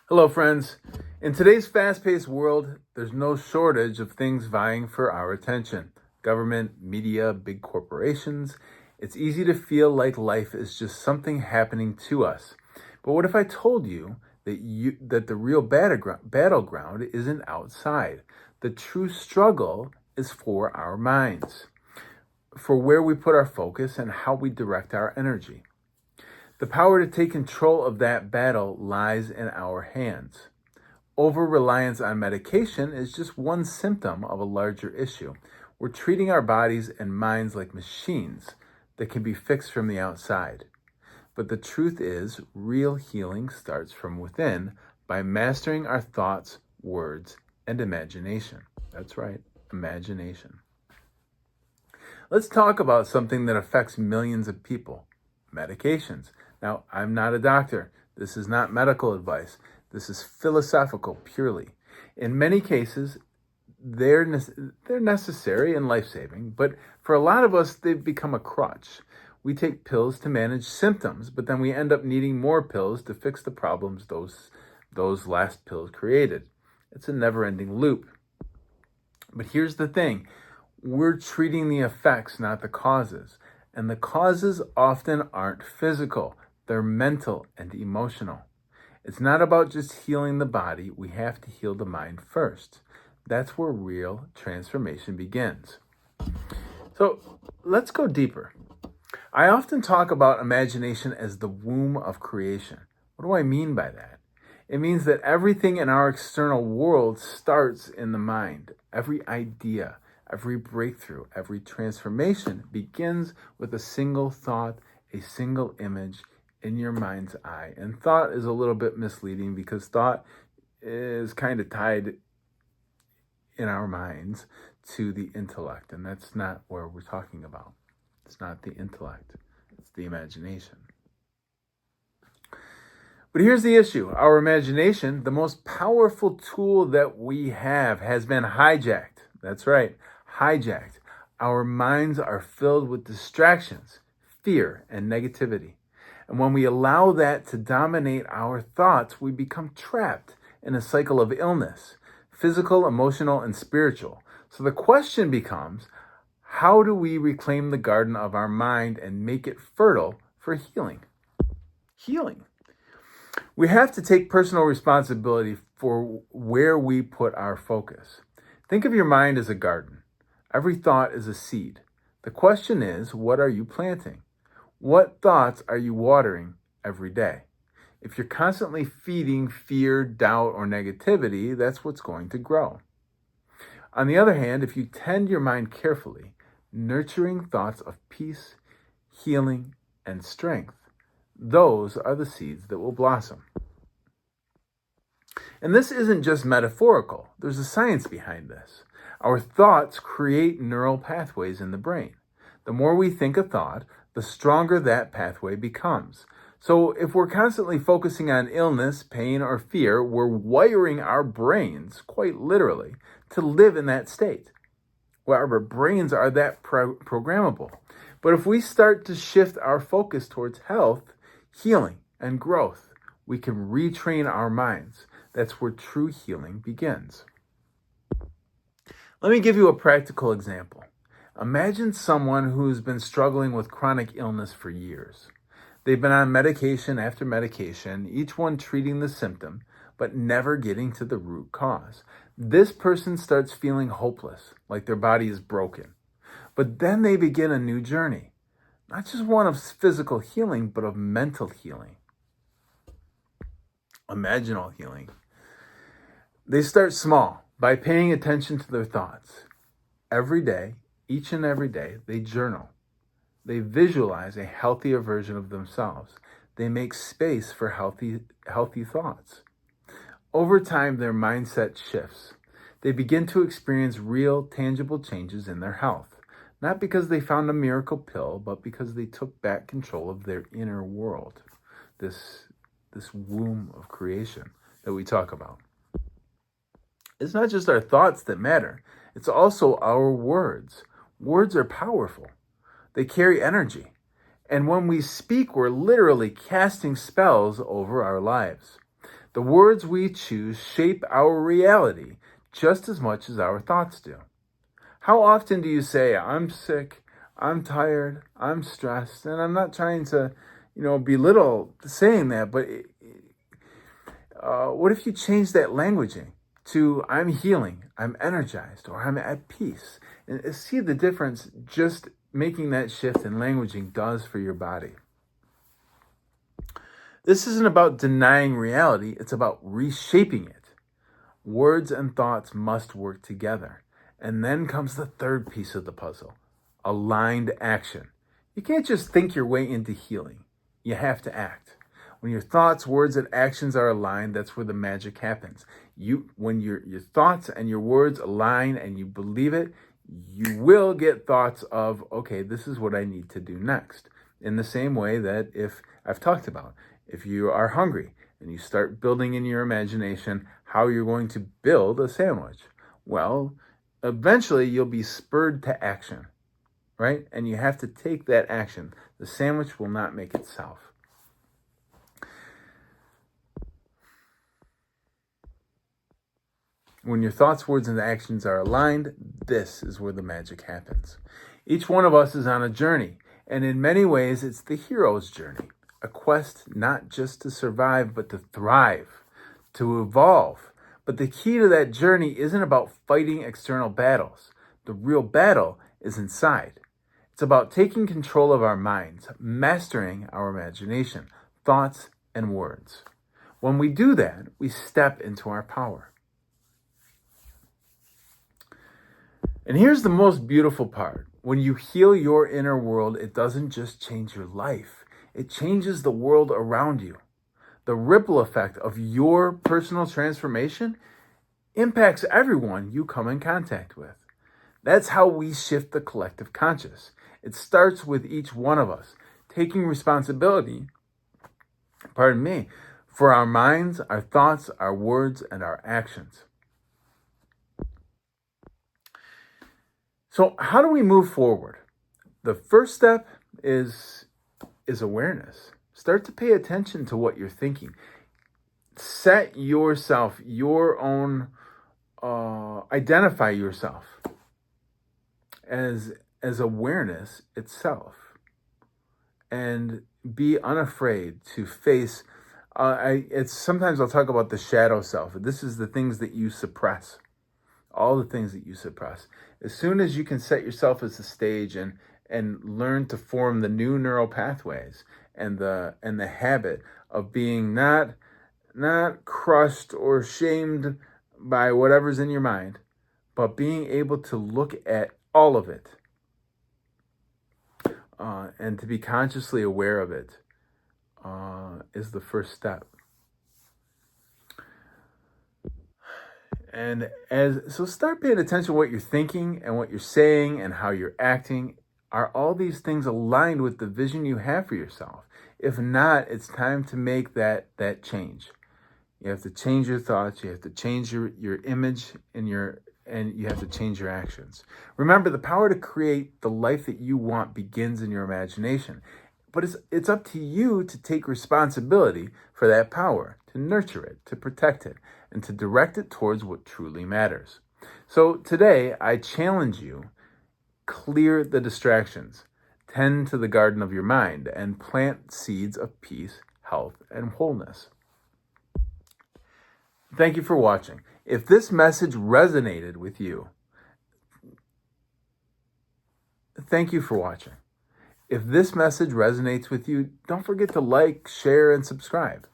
Hello, friends. In today's fast-paced world, there's no shortage of things vying for our attention. Government, media, big corporations. It's easy to feel like life is just something happening to us. But what if I told you that the real battleground isn't outside? The true struggle is for our minds, for where we put our focus and how we direct our energy. The power to take control of that battle lies in our hands. Over-reliance on medication is just one symptom of a larger issue. We're treating our bodies and minds like machines that can be fixed from the outside. But the truth is, real healing starts from within by mastering our thoughts, words, and imagination. That's right, imagination. Let's talk about something that affects millions of people: medications. Now, I'm not a doctor. This is not medical advice. This is philosophical purely. In many cases, they're necessary and life-saving, but for a lot of us, they've become a crutch. We take pills to manage symptoms, but then we end up needing more pills to fix the problems those last pills created. It's a never-ending loop. But here's the thing. We're treating the effects, not the causes. And the causes often aren't physical. They're mental and emotional. It's not about just healing the body. We have to heal the mind first. That's where real transformation begins. So let's go deeper. I often talk about imagination as the womb of creation. What do I mean by that? It means that everything in our external world starts in the mind. Every idea, every breakthrough, every transformation begins with a single thought, a single image in your mind's eye. And thought is a little bit misleading because thought is kind of tied in our minds to the intellect. And that's not where we're talking about. It's not the intellect. It's the imagination. But here's the issue. Our imagination, the most powerful tool that we have, has been hijacked. That's right, hijacked. Our minds are filled with distractions, fear, and negativity. And when we allow that to dominate our thoughts, we become trapped in a cycle of illness, physical, emotional, and spiritual. So the question becomes, how do we reclaim the garden of our mind and make it fertile for healing? Healing. We have to take personal responsibility for where we put our focus. Think of your mind as a garden. Every thought is a seed. The question is, what are you planting? What thoughts are you watering every day? If you're constantly feeding fear, doubt, or negativity, that's what's going to grow. On the other hand, if you tend your mind carefully, nurturing thoughts of peace, healing, and strength, those are the seeds that will blossom. And this isn't just metaphorical. There's a science behind this. Our thoughts create neural pathways in the brain. The more we think a thought, the stronger that pathway becomes. So if we're constantly focusing on illness, pain, or fear, we're wiring our brains, quite literally, to live in that state. Well, our brains are that programmable. But if we start to shift our focus towards health, healing, and growth, we can retrain our minds. That's where true healing begins. Let me give you a practical example. Imagine someone who's been struggling with chronic illness for years. They've been on medication after medication, each one treating the symptom, but never getting to the root cause. This person starts feeling hopeless, like their body is broken. But then they begin a new journey, not just one of physical healing, but of mental healing, imaginal healing. They start small by paying attention to their thoughts. Every day, each and every day, they journal. They visualize a healthier version of themselves. They make space for healthy thoughts. Over time, their mindset shifts. They begin to experience real, tangible changes in their health, not because they found a miracle pill, but because they took back control of their inner world, this womb of creation that we talk about. It's not just our thoughts that matter. It's also our words. Words are powerful. They carry energy. And when we speak, we're literally casting spells over our lives. The words we choose shape our reality just as much as our thoughts do. How often do you say, I'm sick, I'm tired, I'm stressed? And I'm not trying to, belittle saying that, but what if you change that languaging to I'm healing, I'm energized, or I'm at peace? And see the difference just making that shift in languaging does for your body. This isn't about denying reality, it's about reshaping it. Words and thoughts must work together. And then comes the third piece of the puzzle, aligned action. You can't just think your way into healing. You have to act. When your thoughts, words, and actions are aligned, that's where the magic happens. When your thoughts and your words align and you believe it, you will get thoughts of, okay, this is what I need to do next. In the same way that if I've talked about, if you are hungry and you start building in your imagination how you're going to build a sandwich, well, eventually you'll be spurred to action, right? And you have to take that action. The sandwich will not make itself. When your thoughts, words, and actions are aligned, this is where the magic happens. Each one of us is on a journey, and in many ways, it's the hero's journey. A quest not just to survive, but to thrive, to evolve. But the key to that journey isn't about fighting external battles. The real battle is inside. It's about taking control of our minds, mastering our imagination, thoughts, and words. When we do that, we step into our power. And here's the most beautiful part. When you heal your inner world, it doesn't just change your life. It changes the world around you. The ripple effect of your personal transformation impacts everyone you come in contact with. That's how we shift the collective conscious. It starts with each one of us taking responsibility, for our minds, our thoughts, our words, and our actions. So how do we move forward? The first step is awareness. Start to pay attention to what you're thinking. Set yourself, your own, identify yourself as awareness itself. And be unafraid to face, sometimes I'll talk about the shadow self. This is the things that you suppress. All the things that you suppress. As soon as you can set yourself as the stage and learn to form the new neural pathways and the habit of being not crushed or shamed by whatever's in your mind, but being able to look at all of it and to be consciously aware of it is the first step. And so start paying attention to what you're thinking and what you're saying and how you're acting. Are all these things aligned with the vision you have for yourself? If not, it's time to make that change. You have to change your thoughts, you have to change your image and you have to change your actions. Remember, the power to create the life that you want begins in your imagination. But it's up to you to take responsibility for that power, to nurture it, to protect it, and to direct it towards what truly matters. So today, I challenge you, clear the distractions, tend to the garden of your mind, and plant seeds of peace, health, and wholeness. Thank you for watching. If this message resonated with you, thank you for watching. If this message resonates with you, don't forget to like, share, and subscribe.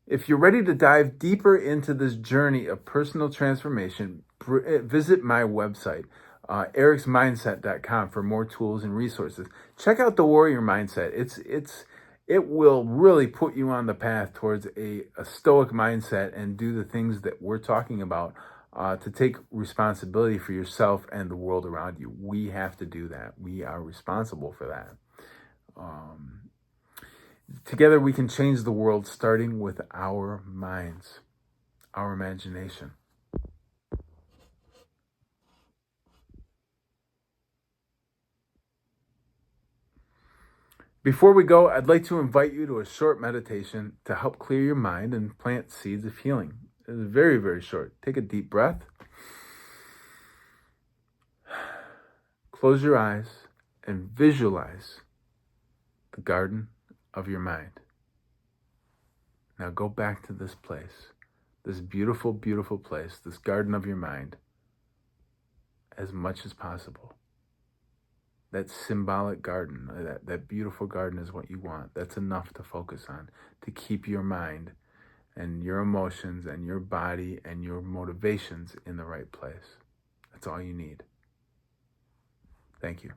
If you're ready to dive deeper into this journey of personal transformation, visit my website, ericsmindset.com, for more tools and resources. Check out the Warrior Mindset. It will really put you on the path towards a stoic mindset and do the things that we're talking about to take responsibility for yourself and the world around you. We have to do that. We are responsible for that. Together we can change the world, starting with our minds, our imagination. Before we go, I'd like to invite you to a short meditation to help clear your mind and plant seeds of healing. It's very, very short. Take a deep breath. Close your eyes and visualize the garden of your mind. Now go back to this place, this beautiful, beautiful place, this garden of your mind, as much as possible. That symbolic garden, that beautiful garden is what you want. That's enough to focus on, to keep your mind and your emotions and your body and your motivations in the right place. That's all you need. Thank you.